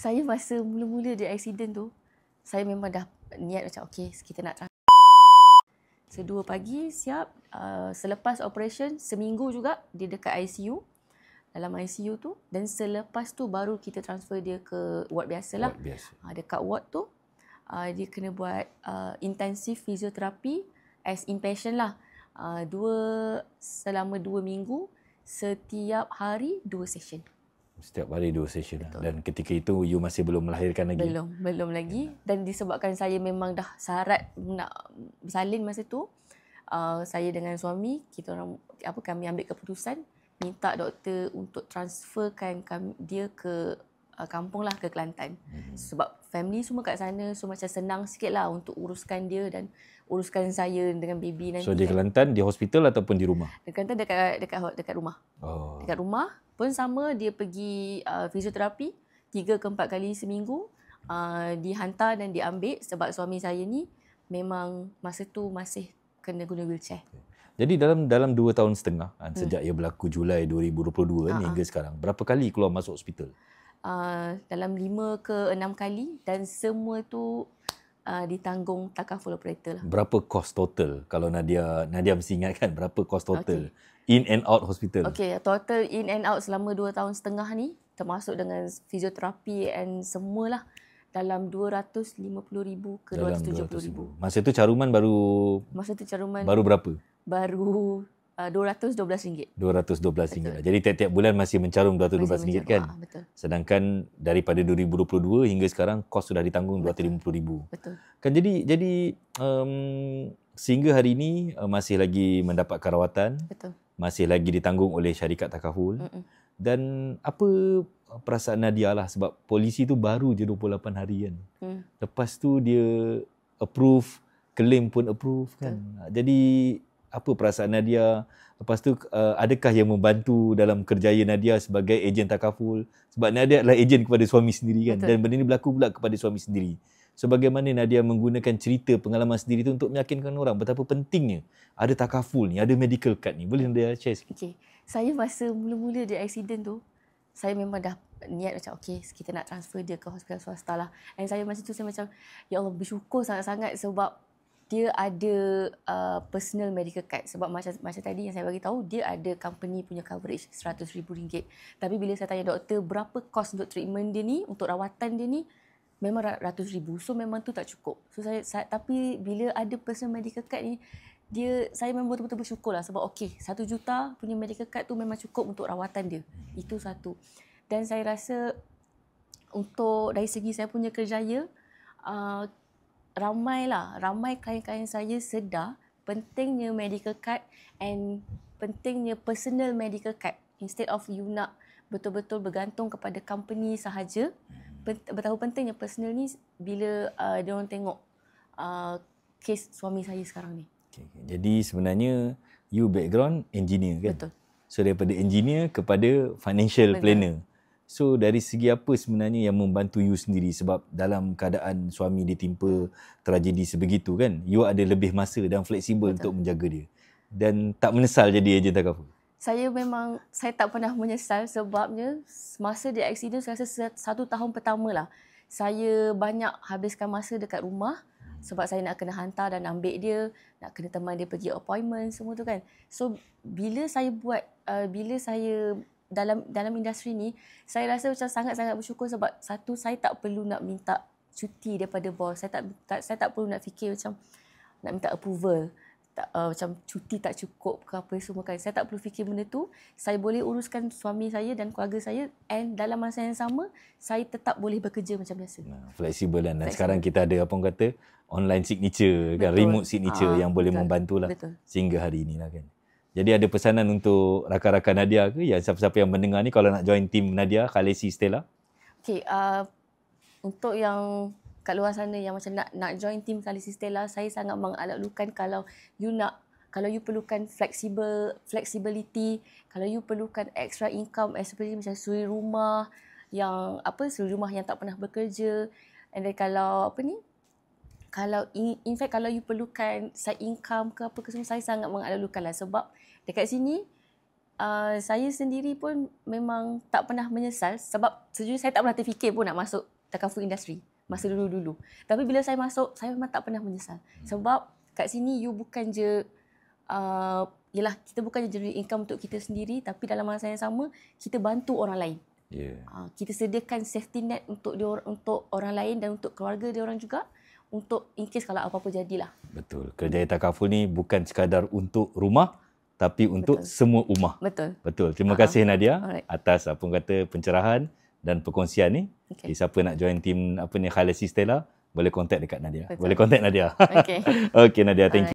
Saya masa mula-mula dia accident tu, saya memang dah niat macam okay, kita nak transfer. So 2 pagi siap, selepas operation seminggu juga dia dekat ICU, dalam ICU tu, dan selepas tu baru kita transfer dia ke ward biasa lah. Dekat ward tu dia kena buat intensive physiotherapy as inpatient lah. Selama 2 minggu, setiap hari 2 session. Setiap hari 2 session. Dan ketika itu you masih belum melahirkan lagi? Belum lagi. Dan disebabkan saya memang dah syarat nak bersalin masa tu, saya dengan suami, kami ambil keputusan minta doktor untuk transferkan dia ke kampung lah, ke Kelantan. Sebab family semua kat sana, so macam senang sikit lah untuk uruskan dia dan uruskan saya dengan baby nanti. So di Kelantan, di hospital ataupun di rumah? Di Kelantan dekat rumah. Dekat rumah pun sama, dia pergi fisioterapi 3 ke 4 kali seminggu. Dihantar dan diambil sebab suami saya ni memang masa tu masih kena guna wheelchair. Jadi dalam 2 tahun setengah sejak ia berlaku Julai 2022 ni hingga sekarang, berapa kali keluar masuk hospital? Dalam 5 ke 6 kali, dan semua tu ditanggung takaful operator lah. Berapa kos total? Kalau Nadia mesti ingatkan berapa kos total in and out hospital? Okay, total in and out selama 2 tahun setengah ni, termasuk dengan fisioterapi and semualah, dalam 250,000 ke 270,000. Masa tu caruman baru berapa? Baru RM212. RM212 lah. Jadi tiap-tiap bulan masih mencarum RM212 kan? Betul. Sedangkan daripada 2022 hingga sekarang kos sudah ditanggung RM250,000. Betul. Kan jadi sehingga hari ini masih lagi mendapatkan rawatan. Betul. Masih lagi ditanggung oleh syarikat takaful. Dan apa perasaan Nadia lah, sebab polisi tu baru je 28 hari kan. Lepas tu dia approve, claim pun approve kan. Jadi apa perasaan Nadia? Lepas tu adakah yang membantu dalam kerjaya Nadia sebagai ejen takaful? Sebab Nadia adalah ejen kepada suami sendiri kan. Betul. Dan benda ni berlaku pula kepada suami sendiri. So bagaimana Nadia menggunakan cerita pengalaman sendiri tu untuk meyakinkan orang betapa pentingnya ada takaful ni, ada medical card ni. Boleh Nadia share sikit? Okay. Saya masa mula-mula dia accident tu, saya memang dah niat macam okay, kita nak transfer dia ke hospital swasta lah. Dan saya masa tu saya macam, ya Allah, bersyukur sangat-sangat sebab dia ada personal medical card. Sebab macam tadi yang saya bagi tahu, dia ada company punya coverage RM100,000. Tapi bila saya tanya doktor berapa kos untuk treatment dia ni, untuk rawatan dia ni, memang RM100,000. So memang tu tak cukup. So tapi bila ada personal medical card ni, saya memang betul-betul bersyukur lah. Sebab okey, RM1 juta punya medical card tu memang cukup untuk rawatan dia. Itu satu. Dan saya rasa untuk dari segi saya punya kerjaya, ramai klien-klien saya sedar pentingnya medical card and pentingnya personal medical card. Instead of you nak betul-betul bergantung kepada company sahaja, betapa pentingnya personal ni bila dia orang tengok kes suami saya sekarang ni. Jadi sebenarnya you background engineer kan? Betul. So daripada engineer kepada financial planner. So dari segi apa sebenarnya yang membantu you sendiri? Sebab dalam keadaan suami ditimpa tragedi sebegitu kan, you ada lebih masa dan fleksibel untuk menjaga dia. Dan tak menyesal jadi ejen takaful? Saya tak pernah menyesal sebabnya masa dia accident, saya rasa 1 tahun pertama lah, saya banyak habiskan masa dekat rumah sebab saya nak kena hantar dan ambil dia, nak kena teman dia pergi appointment, semua tu kan. So bila saya dalam industri ni, saya rasa macam sangat-sangat bersyukur sebab satu, saya tak perlu nak minta cuti daripada bos. Saya tak perlu nak fikir macam nak minta approval. Macam cuti tak cukup ke apa semua kan. Saya tak perlu fikir benda tu. Saya boleh uruskan suami saya dan keluarga saya, and dalam masa yang sama saya tetap boleh bekerja macam biasa. Fleksibel kan. Dan sekarang kita ada apa orang kata online signature kan, remote signature yang boleh membantulah sehingga hari inilah kan. Jadi ada pesanan untuk rakan-rakan Nadia ke, yang siapa-siapa yang mendengar ni kalau nak join team Nadia, Khaleesi Stella? Okay, untuk yang kat luar sana yang macam nak join team Khaleesi Stella, saya sangat mengalak-alukkan kalau you perlukan flexibility, kalau you perlukan extra income, especially macam suri rumah yang tak pernah bekerja, and then kalau in fact kalau you perlukan side income ke apa ke semua, saya sangat mengalak-alukkan lah sebab dekat sini saya sendiri pun memang tak pernah menyesal sebab sejujurnya saya tak pernah terfikir pun nak masuk takaful industri masa dulu-dulu. Tapi bila saya masuk, saya memang tak pernah menyesal. Sebab kat sini you bukan je yelah, kita bukan je generate income untuk kita sendiri, tapi dalam masa yang sama kita bantu orang lain. Kita sediakan safety net untuk untuk orang lain dan untuk keluarga dia orang juga, untuk in case kalau apa-apa jadilah. Betul. Kerjaya takaful ni bukan sekadar untuk rumah, tapi untuk semua ummah. Betul. Betul. Terima kasih Nadia atas apa kata pencerahan dan perkongsian ni. Okay. Siapa nak join tim Khalesi Stella, boleh contact dekat Nadia. Boleh contact Nadia. Okay. Okay Nadia, thank you.